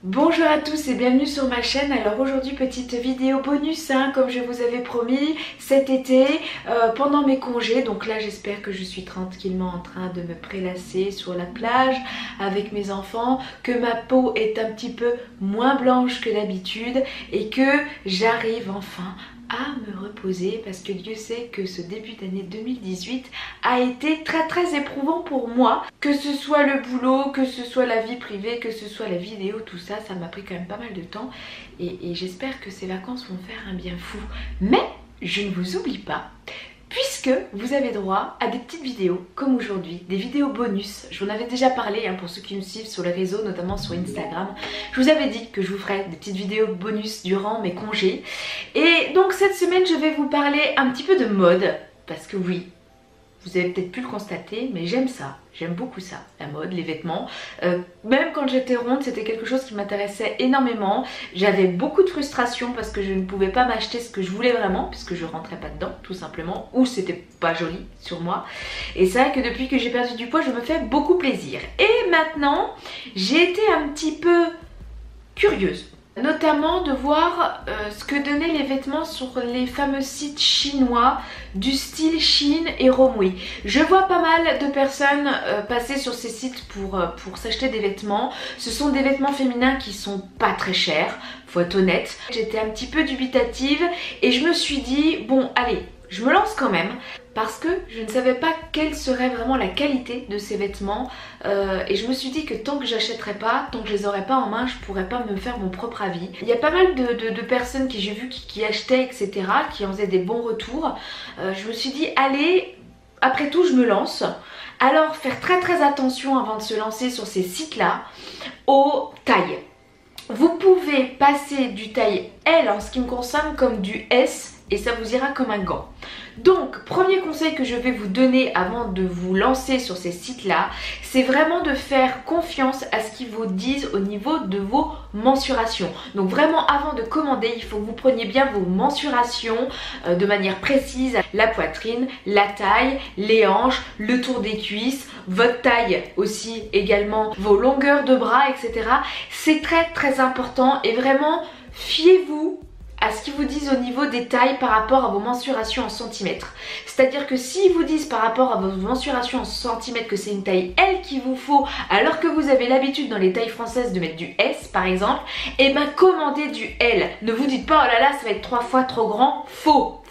Bonjour à tous et bienvenue sur ma chaîne. Alors aujourd'hui petite vidéo bonus comme je vous avais promis cet été pendant mes congés. Donc là j'espère que je suis tranquillement en train de me prélasser sur la plage avec mes enfants, que ma peau est un petit peu moins blanche que d'habitude et que j'arrive enfin à me reposer parce que Dieu sait que ce début d'année 2018 a été très éprouvant pour moi. Que ce soit le boulot, que ce soit la vie privée, que ce soit la vidéo, tout ça, ça m'a pris quand même pas mal de temps et j'espère que ces vacances vont faire un bien fou. Mais je ne vous oublie pas, puisque vous avez droit à des petites vidéos comme aujourd'hui, des vidéos bonus. Je vous en avais déjà parlé pour ceux qui me suivent sur les réseaux, notamment sur Instagram. Je vous avais dit que je vous ferais des petites vidéos bonus durant mes congés. Et donc cette semaine je vais vous parler un petit peu de mode, parce que oui, vous avez peut-être pu le constater, mais j'aime ça. J'aime beaucoup ça, la mode, les vêtements. Même quand j'étais ronde, c'était quelque chose qui m'intéressait énormément. J'avais beaucoup de frustration parce que je ne pouvais pas m'acheter ce que je voulais vraiment, puisque je rentrais pas dedans, tout simplement, ou c'était pas joli sur moi. Et c'est vrai que depuis que j'ai perdu du poids, je me fais beaucoup plaisir. Et maintenant, j'ai été un petit peu curieuse, notamment de voir ce que donnaient les vêtements sur les fameux sites chinois du style Shein et Romwe. Je vois pas mal de personnes passer sur ces sites pour s'acheter des vêtements. Ce sont des vêtements féminins qui sont pas très chers, faut être honnête. J'étais un petit peu dubitative et je me suis dit bon allez, je me lance quand même, parce que je ne savais pas quelle serait vraiment la qualité de ces vêtements et je me suis dit que tant que j'achèterais pas, tant que je les aurais pas en main, je pourrais pas me faire mon propre avis. Il y a pas mal de personnes que j'ai vu qui achetaient, etc., qui en faisaient des bons retours. Je me suis dit allez, après tout je me lance. Alors faire très attention avant de se lancer sur ces sites là aux tailles. Vous pouvez passer du taille L en ce qui me concerne comme du S et ça vous ira comme un gant. Donc premier conseil que je vais vous donner avant de vous lancer sur ces sites là, c'est vraiment de faire confiance à ce qu'ils vous disent au niveau de vos mensurations. Donc vraiment avant de commander, il faut que vous preniez bien vos mensurations de manière précise, la poitrine, la taille, les hanches, le tour des cuisses, votre taille aussi également, vos longueurs de bras, etc. C'est très important et vraiment fiez-vous à ce qu'ils vous disent au niveau des tailles par rapport à vos mensurations en centimètres. C'est-à-dire que s'ils vous disent par rapport à vos mensurations en centimètres que c'est une taille L qu'il vous faut, alors que vous avez l'habitude dans les tailles françaises de mettre du S par exemple, et bien commandez du L. Ne vous dites pas oh là là ça va être 3 fois trop grand, faux.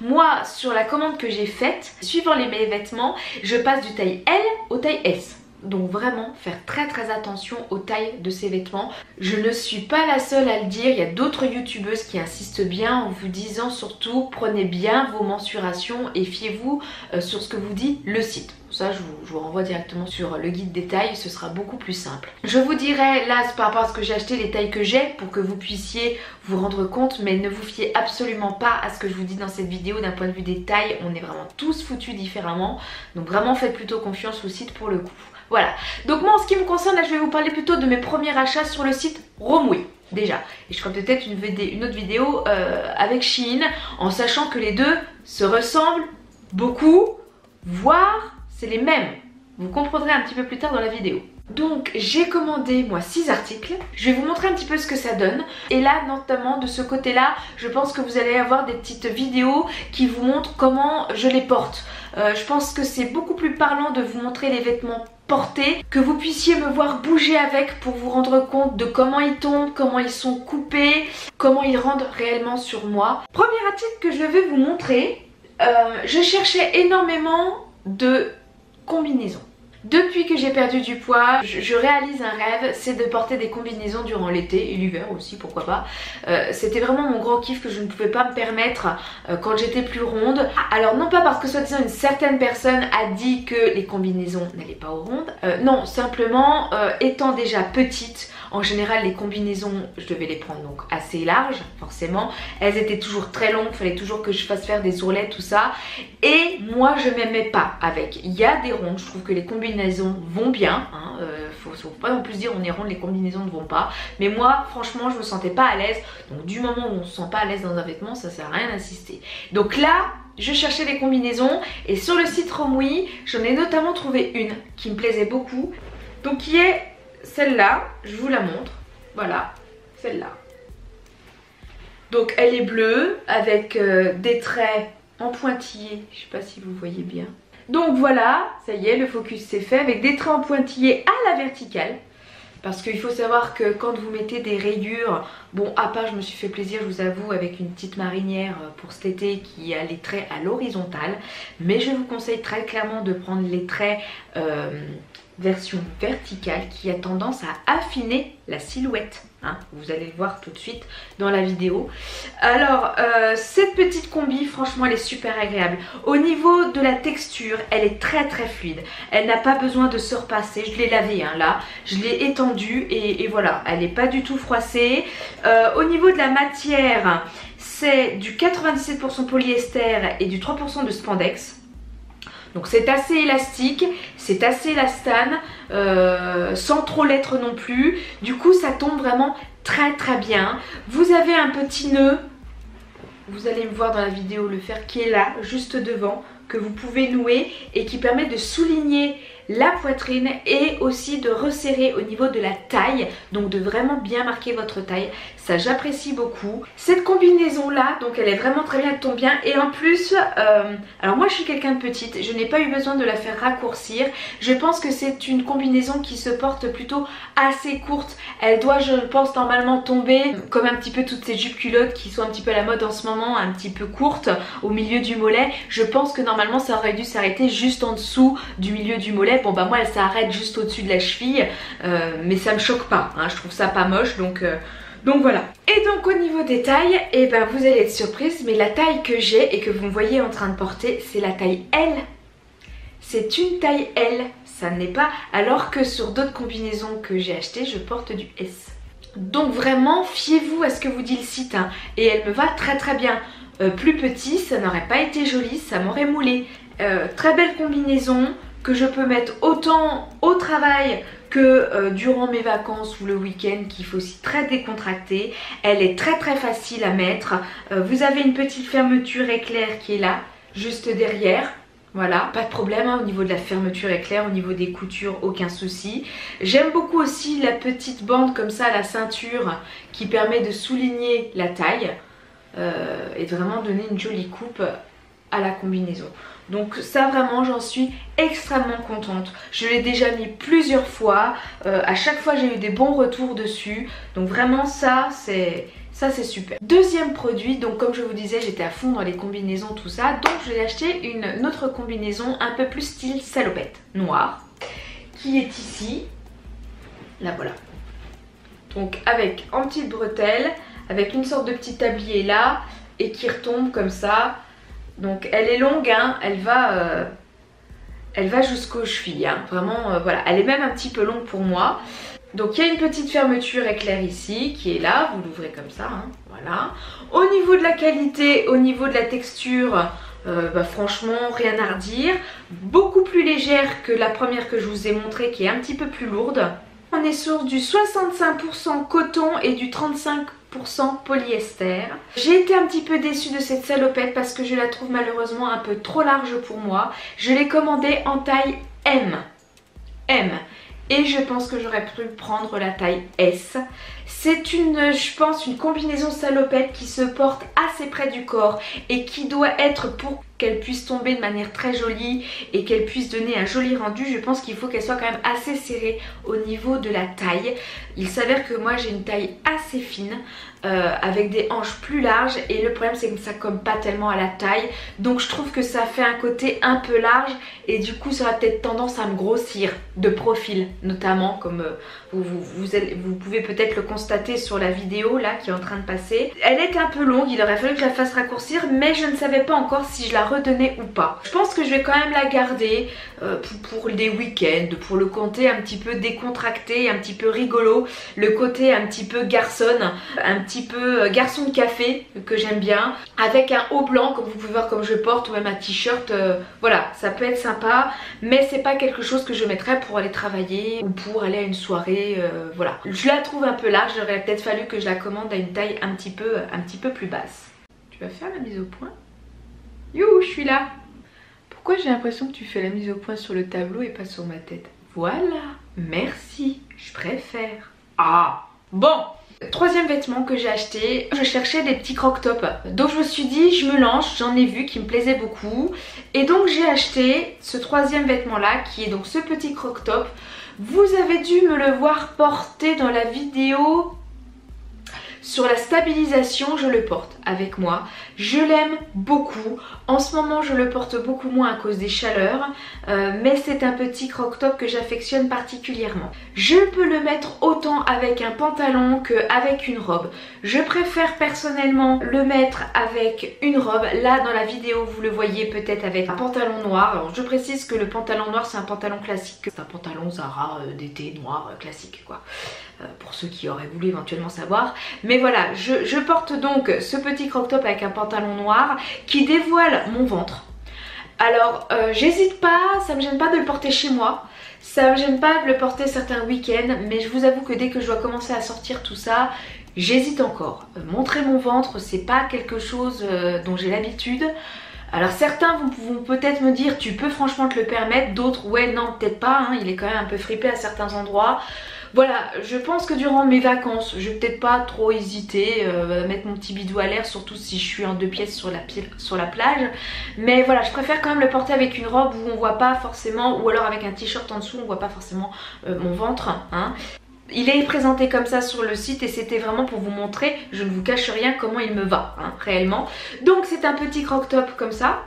Moi sur la commande que j'ai faite, suivant mes vêtements, je passe du taille L au taille S. Donc vraiment faire très attention aux tailles de ces vêtements. Je ne suis pas la seule à le dire, il y a d'autres youtubeuses qui insistent bien en vous disant surtout prenez bien vos mensurations et fiez-vous sur ce que vous dit le site. Ça je vous renvoie directement sur le guide des tailles, ce sera beaucoup plus simple. Je vous dirai là par rapport à ce que j'ai acheté, les tailles que j'ai pour que vous puissiez vous rendre compte, mais ne vous fiez absolument pas à ce que je vous dis dans cette vidéo d'un point de vue des tailles, on est vraiment tous foutus différemment, donc vraiment faites plutôt confiance au site pour le coup. Voilà, donc moi en ce qui me concerne, là je vais vous parler plutôt de mes premiers achats sur le site Romwe déjà. Et je ferai peut-être une autre vidéo avec Shein en sachant que les deux se ressemblent beaucoup, voire c'est les mêmes. Vous comprendrez un petit peu plus tard dans la vidéo. Donc j'ai commandé moi 6 articles, je vais vous montrer un petit peu ce que ça donne. Et là notamment de ce côté là, je pense que vous allez avoir des petites vidéos qui vous montrent comment je les porte. Je pense que c'est beaucoup plus parlant de vous montrer les vêtements portés, que vous puissiez me voir bouger avec pour vous rendre compte de comment ils tombent, comment ils sont coupés, comment ils rendent réellement sur moi. Premier article que je vais vous montrer, je cherchais énormément de combinaisons. Depuis que j'ai perdu du poids, je réalise un rêve, c'est de porter des combinaisons durant l'été et l'hiver aussi, pourquoi pas. C'était vraiment mon grand kiff que je ne pouvais pas me permettre quand j'étais plus ronde. Alors non pas parce que soi-disant une certaine personne a dit que les combinaisons n'allaient pas aux rondes, non, simplement étant déjà petite, en général les combinaisons je devais les prendre donc assez larges forcément, elles étaient toujours très longues, il fallait toujours que je fasse faire des ourlets tout ça et moi je m'aimais pas avec. Il y a des rondes, je trouve que les combinaisons vont bien, faut pas non plus dire on est ronde, les combinaisons ne vont pas, mais moi franchement je me sentais pas à l'aise, donc du moment où on se sent pas à l'aise dans un vêtement ça sert à rien d'insister. Donc là je cherchais des combinaisons et sur le site Romwe j'en ai notamment trouvé une qui me plaisait beaucoup, donc qui est celle-là, je vous la montre. Voilà, celle-là. Donc elle est bleue avec des traits en pointillés, je sais pas si vous voyez bien. Donc voilà, ça y est, le focus c'est fait avec des traits en pointillés à la verticale. Parce qu'il faut savoir que quand vous mettez des rayures, bon à part je me suis fait plaisir je vous avoue avec une petite marinière pour cet été qui a les traits à l'horizontale. Mais je vous conseille très clairement de prendre les traits version verticale qui a tendance à affiner la silhouette. Hein, vous allez le voir tout de suite dans la vidéo. Alors cette petite combi franchement elle est super agréable. Au niveau de la texture elle est très fluide. Elle n'a pas besoin de se repasser. Je l'ai lavée hein, là. Je l'ai étendue et voilà. Elle n'est pas du tout froissée. Au niveau de la matière c'est du 97% polyester et du 3% de spandex. Donc c'est assez élastique, c'est assez élastane, sans trop l'être non plus. Du coup ça tombe vraiment très bien. Vous avez un petit nœud, vous allez me voir dans la vidéo le faire, qui est là, juste devant, que vous pouvez nouer et qui permet de souligner la poitrine et aussi de resserrer au niveau de la taille, donc de vraiment bien marquer votre taille. Ça j'apprécie beaucoup. Cette combinaison là, donc elle est vraiment très bien, elle tombe bien et en plus, alors moi je suis quelqu'un de petite, je n'ai pas eu besoin de la faire raccourcir. Je pense que c'est une combinaison qui se porte plutôt assez courte. Elle doit je pense normalement tomber comme un petit peu toutes ces jupes culottes qui sont un petit peu à la mode en ce moment, un petit peu courtes au milieu du mollet. Je pense que normalement ça aurait dû s'arrêter juste en dessous du milieu du mollet. Bon bah moi elle s'arrête juste au-dessus de la cheville, mais ça me choque pas, hein, je trouve ça pas moche donc voilà. Et donc au niveau des tailles, et ben vous allez être surprise, mais la taille que j'ai et que vous me voyez en train de porter, c'est la taille L. C'est une taille L, ça n'est pas, alors que sur d'autres combinaisons que j'ai achetées, je porte du S. Donc vraiment, fiez-vous à ce que vous dit le site, hein, et elle me va très bien. Plus petit, ça n'aurait pas été joli, ça m'aurait moulé. Très belle combinaison que je peux mettre autant au travail que durant mes vacances ou le week-end, qui faut aussi très décontracté. Elle est très facile à mettre. Vous avez une petite fermeture éclair qui est là, juste derrière. Voilà, pas de problème hein, au niveau de la fermeture éclair, au niveau des coutures, aucun souci. J'aime beaucoup aussi la petite bande comme ça à la ceinture qui permet de souligner la taille et de vraiment donner une jolie coupe à la combinaison. Donc ça vraiment j'en suis extrêmement contente. Je l'ai déjà mis plusieurs fois, à chaque fois j'ai eu des bons retours dessus. Donc vraiment ça c'est super. Deuxième produit, donc comme je vous disais j'étais à fond dans les combinaisons tout ça. Donc j'ai acheté une autre combinaison un peu plus style salopette noire qui est ici. Là voilà. Donc avec en petite bretelle, avec une sorte de petit tablier là et qui retombe comme ça. Donc elle est longue, hein, elle va jusqu'aux chevilles, hein, vraiment voilà, elle est même un petit peu longue pour moi. Donc il y a une petite fermeture éclair ici qui est là, vous l'ouvrez comme ça, hein, voilà. Au niveau de la qualité, au niveau de la texture, bah, franchement rien à redire. Beaucoup plus légère que la première que je vous ai montrée qui est un petit peu plus lourde. On est sur du 65% coton et du 35% polyester. J'ai été un petit peu déçue de cette salopette parce que je la trouve malheureusement un peu trop large pour moi. Je l'ai commandée en taille M. Et je pense que j'aurais pu prendre la taille S. C'est une, je pense, une combinaison salopette qui se porte assez près du corps et qui doit être, pour qu'elle puisse tomber de manière très jolie et qu'elle puisse donner un joli rendu, je pense qu'il faut qu'elle soit quand même assez serrée au niveau de la taille. Il s'avère que moi j'ai une taille assez fine avec des hanches plus larges et le problème c'est que ça colle pas tellement à la taille, donc je trouve que ça fait un côté un peu large et du coup ça aura peut-être tendance à me grossir de profil, notamment comme vous pouvez peut-être le constater sur la vidéo là qui est en train de passer. Elle est un peu longue, il aurait fallu que je la fasse raccourcir, mais je ne savais pas encore si je la redonnais ou pas. Je pense que je vais quand même la garder pour des week-ends, pour le côté un petit peu décontracté, un petit peu rigolo, le côté un petit peu garçonne, un petit peu garçon de café que j'aime bien, avec un haut blanc comme vous pouvez voir comme je porte, ou même un t-shirt, voilà, ça peut être sympa, mais c'est pas quelque chose que je mettrais pour aller travailler ou pour aller à une soirée, voilà. Je la trouve un peu large, il aurait peut-être fallu que je la commande à une taille un petit peu plus basse. Tu vas faire la mise au point? Youhou, je suis là. Pourquoi j'ai l'impression que tu fais la mise au point sur le tableau et pas sur ma tête? Voilà, merci, je préfère. Ah, Bon, troisième vêtement que j'ai acheté, je cherchais des petits croc-top. Donc je me suis dit, je me lance, j'en ai vu qui me plaisait beaucoup. Et donc j'ai acheté ce troisième vêtement là, qui est donc ce petit croc-top. Vous avez dû me le voir porter dans la vidéo sur la stabilisation, je le porte avec moi. Je l'aime beaucoup. En ce moment, je le porte beaucoup moins à cause des chaleurs. Mais c'est un petit croc-top que j'affectionne particulièrement. Je peux le mettre autant avec un pantalon qu'avec une robe. Je préfère personnellement le mettre avec une robe. Là, dans la vidéo, vous le voyez peut-être avec un pantalon noir. Alors, je précise que le pantalon noir, c'est un pantalon classique. C'est un pantalon Zara d'été noir classique, quoi. Pour ceux qui auraient voulu éventuellement savoir. Mais voilà, je porte donc ce petit croc-top avec un pantalon noir qui dévoile mon ventre. Alors j'hésite pas, ça me gêne pas de le porter chez moi, ça me gêne pas de le porter certains week-ends, mais je vous avoue que dès que je dois commencer à sortir tout ça, j'hésite encore. Montrer mon ventre, c'est pas quelque chose dont j'ai l'habitude. Alors certains vont peut-être me dire tu peux franchement te le permettre, d'autres ouais non peut-être pas, hein, il est quand même un peu fripé à certains endroits. Voilà, je pense que durant mes vacances, je vais peut-être pas trop hésiter à mettre mon petit bidou à l'air, surtout si je suis en 2 pièces sur la plage. Mais voilà, je préfère quand même le porter avec une robe où on voit pas forcément, ou alors avec un t-shirt en dessous, on voit pas forcément mon ventre, hein. Il est présenté comme ça sur le site et c'était vraiment pour vous montrer, je ne vous cache rien, comment il me va, hein, réellement. Donc c'est un petit croc-top comme ça,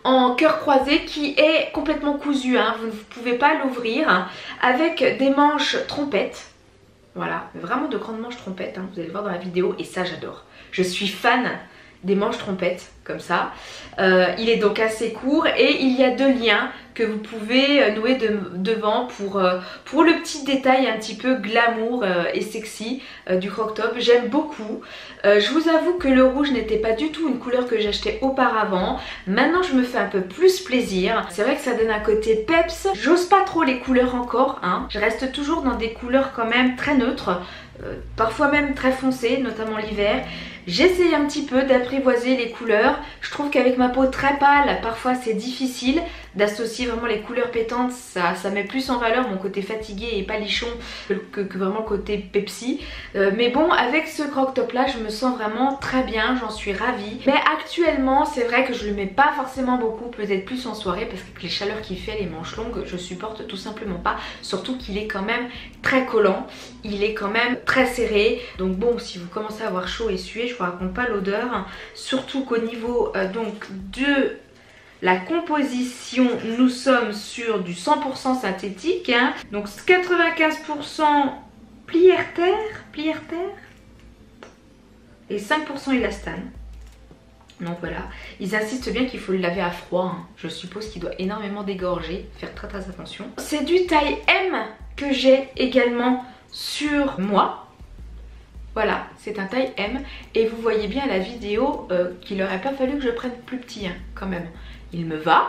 en cœur croisé qui est complètement cousu, hein. Vous ne pouvez pas l'ouvrir, hein, avec des manches trompettes. Voilà, vraiment de grandes manches trompettes, hein, vous allez le voir dans la vidéo et ça j'adore. Je suis fan des manches trompettes comme ça. Il est donc assez court et il y a 2 liens que vous pouvez nouer devant pour le petit détail un petit peu glamour et sexy du croc-top. J'aime beaucoup. Je vous avoue que le rouge n'était pas du tout une couleur que j'achetais auparavant. Maintenant je me fais un peu plus plaisir. C'est vrai que ça donne un côté peps. J'ose pas trop les couleurs encore, hein. Je reste toujours dans des couleurs quand même très neutres. Parfois même très foncées, notamment l'hiver. J'essaye un petit peu d'apprivoiser les couleurs. Je trouve qu'avec ma peau très pâle, parfois c'est difficile d'associer vraiment les couleurs pétantes. Ça met plus en valeur mon côté fatigué et palichon que vraiment le côté Pepsi. Mais bon, avec ce croc-top là, je me sens vraiment très bien, j'en suis ravie. Mais actuellement, c'est vrai que je le mets pas forcément beaucoup, peut-être plus en soirée, parce que les chaleurs qu'il fait, les manches longues, je supporte tout simplement pas. Surtout qu'il est quand même très collant, il est quand même très serré. Donc bon, si vous commencez à avoir chaud et suer, je vous raconte pas l'odeur. Surtout qu'au niveau donc de la composition, nous sommes sur du 100% synthétique, hein. Donc 95% plier-terre et 5% élastane. Donc voilà, ils insistent bien qu'il faut le laver à froid, hein. Je suppose qu'il doit énormément dégorger, faire très attention. C'est du taille M que j'ai également sur moi. Voilà, c'est un taille M et vous voyez bien à la vidéo qu'il n'aurait pas fallu que je prenne plus petit, hein, quand même. Il me va,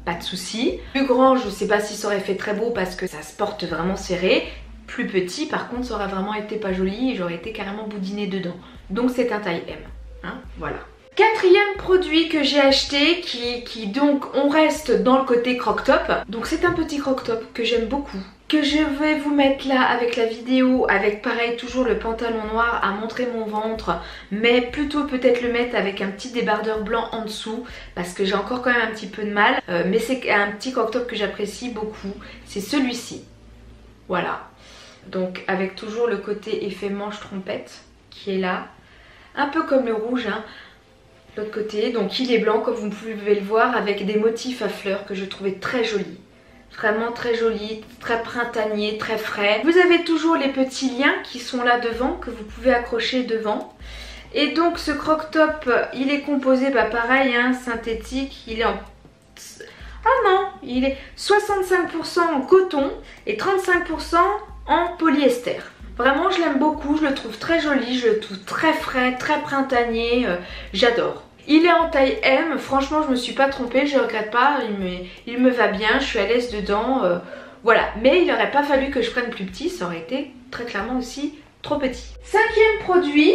pas de souci. Plus grand, je sais pas si ça aurait fait très beau parce que ça se porte vraiment serré. Plus petit, par contre, ça aurait vraiment été pas joli et j'aurais été carrément boudinée dedans. Donc c'est un taille M, hein, voilà. Quatrième produit que j'ai acheté qui donc on reste dans le côté croc-top. Donc c'est un petit croc-top que j'aime beaucoup, que je vais vous mettre là avec la vidéo, avec pareil toujours le pantalon noir à montrer mon ventre, mais plutôt peut-être le mettre avec un petit débardeur blanc en dessous parce que j'ai encore quand même un petit peu de mal, mais c'est un petit croc-top que j'apprécie beaucoup, c'est celui-ci. Voilà, donc avec toujours le côté effet manche trompette qui est là, un peu comme le rouge, hein. L'autre côté, donc il est blanc comme vous pouvez le voir avec des motifs à fleurs que je trouvais très jolis. Vraiment très joli, très printanier, très frais. Vous avez toujours les petits liens qui sont là devant, que vous pouvez accrocher devant. Et donc ce croc-top, il est composé, bah pareil, hein, synthétique, il est en... Ah non, il est 65% en coton et 35% en polyester. Vraiment je l'aime beaucoup, je le trouve très joli, je le trouve très frais, très printanier, j'adore. Il est en taille M, franchement je me suis pas trompée, je regrette pas, il me va bien, je suis à l'aise dedans, voilà. Mais il n'aurait pas fallu que je prenne plus petit, ça aurait été très clairement aussi trop petit. Cinquième produit,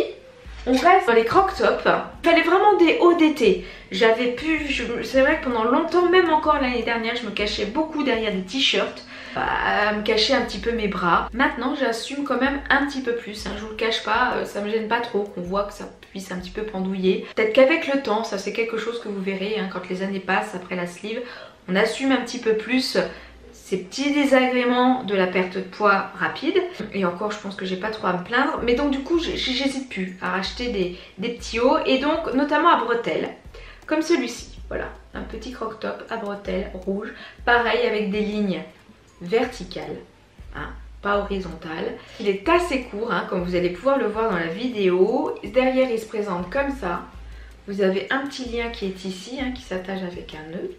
On reste dans les croc tops. Il fallait vraiment des hauts d'été. C'est vrai que pendant longtemps, même encore l'année dernière, je me cachais beaucoup derrière des t-shirts, à me cacher un petit peu mes bras. Maintenant j'assume quand même un petit peu plus, hein, je vous le cache pas, ça me gêne pas trop qu'on voit que ça puisse un petit peu pendouiller. Peut-être qu'avec le temps, ça c'est quelque chose que vous verrez hein, quand les années passent après la sleeve, on assume un petit peu plus ces petits désagréments de la perte de poids rapide. Et encore je pense que j'ai pas trop à me plaindre, mais donc du coup j'hésite plus à racheter des petits hauts, et donc notamment à bretelles comme celui-ci. Voilà, un petit croc top à bretelles rouge, pareil avec des lignes verticales, hein, pas horizontales. Il est assez court, hein, comme vous allez pouvoir le voir dans la vidéo. Derrière il se présente comme ça. Vous avez un petit lien qui est ici, hein, qui s'attache avec un nœud.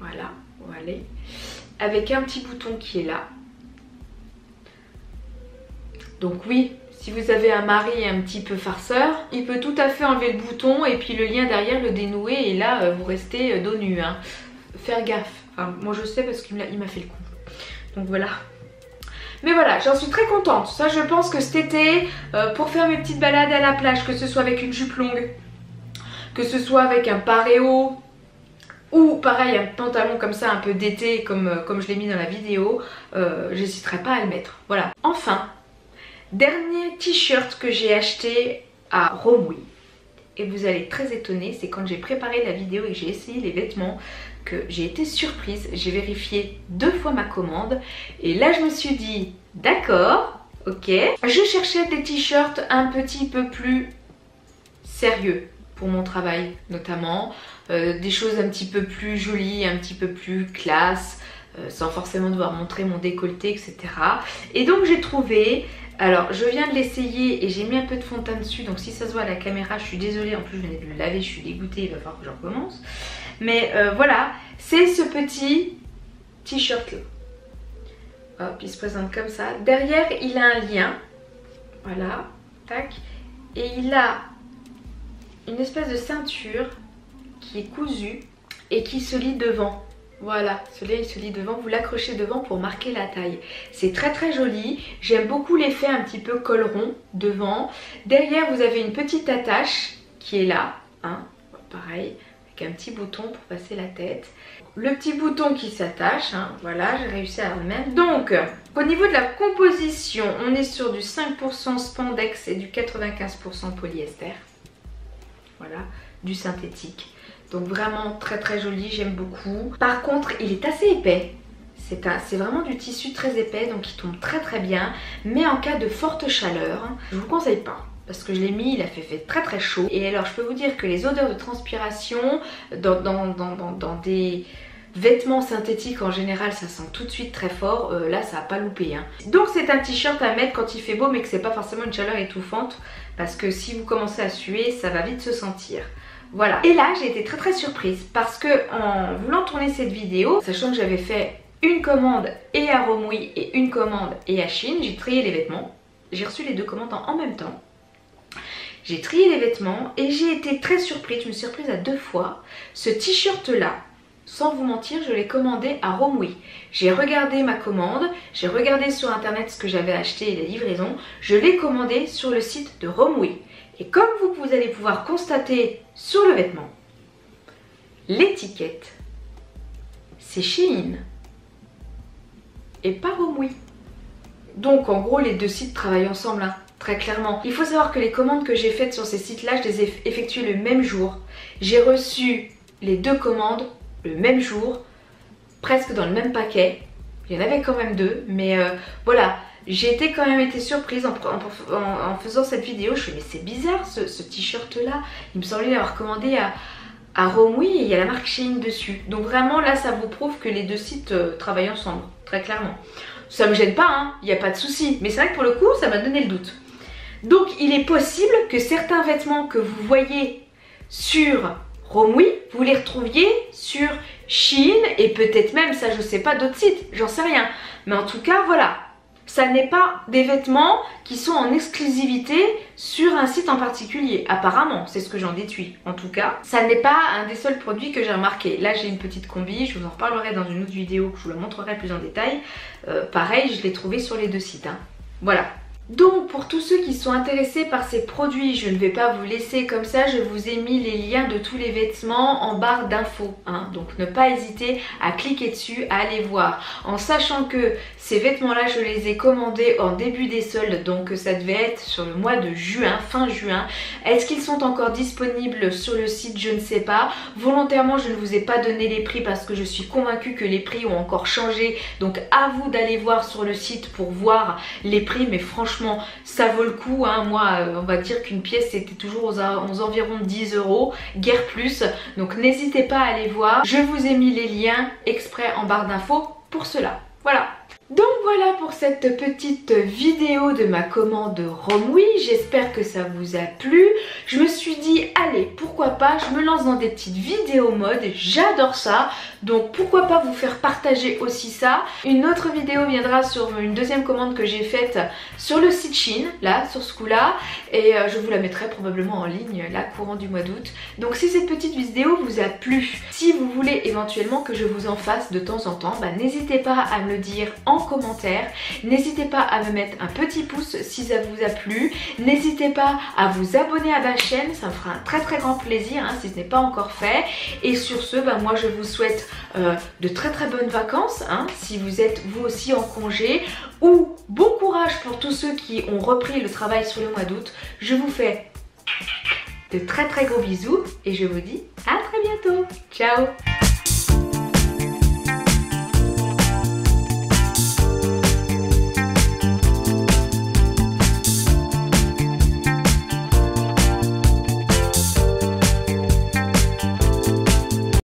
Voilà, voilà. Avec un petit bouton qui est là. Donc oui, si vous avez un mari un petit peu farceur, il peut tout à fait enlever le bouton et puis le lien derrière le dénouer, et là vous restez dos nu, hein. Faire gaffe. Enfin, moi je sais parce qu'il m'a fait le coup. Donc voilà. Mais voilà, j'en suis très contente. Ça, je pense que cet été, pour faire mes petites balades à la plage, que ce soit avec une jupe longue, que ce soit avec un paréo, ou pareil un pantalon comme ça un peu d'été comme je l'ai mis dans la vidéo, j'hésiterai pas à le mettre. Voilà. Enfin, dernier t-shirt que j'ai acheté à Romwe. Et vous allez être très étonnés, c'est quand j'ai préparé la vidéo et que j'ai essayé les vêtements que j'ai été surprise. J'ai vérifié 2 fois ma commande et là je me suis dit d'accord, ok. Je cherchais des t-shirts un petit peu plus sérieux pour mon travail notamment, des choses un petit peu plus jolies, un petit peu plus classe, sans forcément devoir montrer mon décolleté, etc. Et donc j'ai trouvé... Alors je viens de l'essayer et j'ai mis un peu de fond de teint dessus, donc si ça se voit à la caméra je suis désolée, en plus je venais de le laver, je suis dégoûtée, il va falloir que je recommence. Mais voilà, c'est ce petit t-shirt là. Hop, il se présente comme ça. Derrière il a un lien, voilà, tac, et il a une espèce de ceinture qui est cousue et qui se lie devant. Voilà, celui-là il se lie devant, vous l'accrochez devant pour marquer la taille. C'est très très joli, j'aime beaucoup l'effet un petit peu col rond devant. Derrière vous avez une petite attache qui est là, hein, pareil, avec un petit bouton pour passer la tête. Le petit bouton qui s'attache, hein, voilà, j'ai réussi à le mettre. Donc, au niveau de la composition, on est sur du 5% spandex et du 95% polyester. Voilà, du synthétique. Donc vraiment très très joli, j'aime beaucoup. Par contre, il est assez épais. C'est vraiment du tissu très épais, donc il tombe très très bien. Mais en cas de forte chaleur, je vous le conseille pas. Parce que je l'ai mis, il a fait très très chaud. Et alors je peux vous dire que les odeurs de transpiration dans des vêtements synthétiques en général, ça sent tout de suite très fort. Là ça n'a pas loupé, hein. Donc c'est un t-shirt à mettre quand il fait beau, mais que c'est pas forcément une chaleur étouffante. Parce que si vous commencez à suer, ça va vite se sentir. Voilà. Et là j'ai été très très surprise parce que en voulant tourner cette vidéo, sachant que j'avais fait une commande et à Romwe et une commande et à Shein, j'ai trié les vêtements. J'ai reçu les 2 commandes en même temps. J'ai trié les vêtements et j'ai été très surprise, je me suis surprise à 2 fois. Ce t-shirt là, sans vous mentir, je l'ai commandé à Romwe. J'ai regardé ma commande, j'ai regardé sur internet ce que j'avais acheté et les livraisons. Je l'ai commandé sur le site de Romwe. Et comme vous allez pouvoir constater sur le vêtement, l'étiquette, c'est Shein et pas Romwe. Donc en gros les 2 sites travaillent ensemble, hein, très clairement. Il faut savoir que les commandes que j'ai faites sur ces sites-là, je les ai effectuées le même jour. J'ai reçu les 2 commandes le même jour, presque dans le même paquet. Il y en avait quand même 2, mais voilà. J'ai quand même été surprise en faisant cette vidéo. Je me suis dit mais c'est bizarre ce t-shirt là. Il me semblait l'avoir commandé à Romwe et il y a la marque Shein dessus. Donc vraiment là ça vous prouve que les 2 sites travaillent ensemble, très clairement. Ça me gêne pas, hein, il n'y a pas de souci. Mais c'est vrai que pour le coup ça m'a donné le doute. Donc il est possible que certains vêtements que vous voyez sur Romwe, vous les retrouviez sur Shein et peut-être même, ça je sais pas, d'autres sites, j'en sais rien. Mais en tout cas voilà. Ça n'est pas des vêtements qui sont en exclusivité sur un site en particulier. Apparemment, c'est ce que j'en déduis. En tout cas, ça n'est pas un des seuls produits que j'ai remarqué. Là, j'ai une petite combi. Je vous en reparlerai dans une autre vidéo que je vous la montrerai plus en détail. Pareil, je l'ai trouvé sur les 2 sites, hein. Voilà. Donc pour tous ceux qui sont intéressés par ces produits, je ne vais pas vous laisser comme ça, je vous ai mis les liens de tous les vêtements en barre d'infos, hein. Donc ne pas hésiter à cliquer dessus, à aller voir, en sachant que ces vêtements là je les ai commandés en début des soldes, donc ça devait être sur le mois de juin, fin juin. Est-ce qu'ils sont encore disponibles sur le site? Je ne sais pas. Volontairement je ne vous ai pas donné les prix parce que je suis convaincue que les prix ont encore changé, donc à vous d'aller voir sur le site pour voir les prix, mais franchement ça vaut le coup, hein. Moi on va dire qu'une pièce c'était toujours aux environs de 10 €, guère plus, donc n'hésitez pas à aller voir. Je vous ai mis les liens exprès en barre d'infos pour cela. Voilà. Donc voilà pour cette petite vidéo de ma commande Romwe, j'espère que ça vous a plu. Je me suis dit allez pourquoi pas, je me lance dans des petites vidéos mode, j'adore ça, donc pourquoi pas vous faire partager aussi ça. Une autre vidéo viendra sur une deuxième commande que j'ai faite sur le site Shein, là sur ce coup là, et je vous la mettrai probablement en ligne là courant du mois d'août. Donc si cette petite vidéo vous a plu, si vous voulez éventuellement que je vous en fasse de temps en temps, bah, n'hésitez pas à me le dire en commentaire, n'hésitez pas à me mettre un petit pouce si ça vous a plu, n'hésitez pas à vous abonner à ma chaîne, ça me fera un très grand plaisir hein, si ce n'est pas encore fait. Et sur ce, bah, moi je vous souhaite de très bonnes vacances hein, si vous êtes vous aussi en congé, ou bon courage pour tous ceux qui ont repris le travail sur le mois d'août. Je vous fais de très gros bisous et je vous dis à très bientôt. Ciao.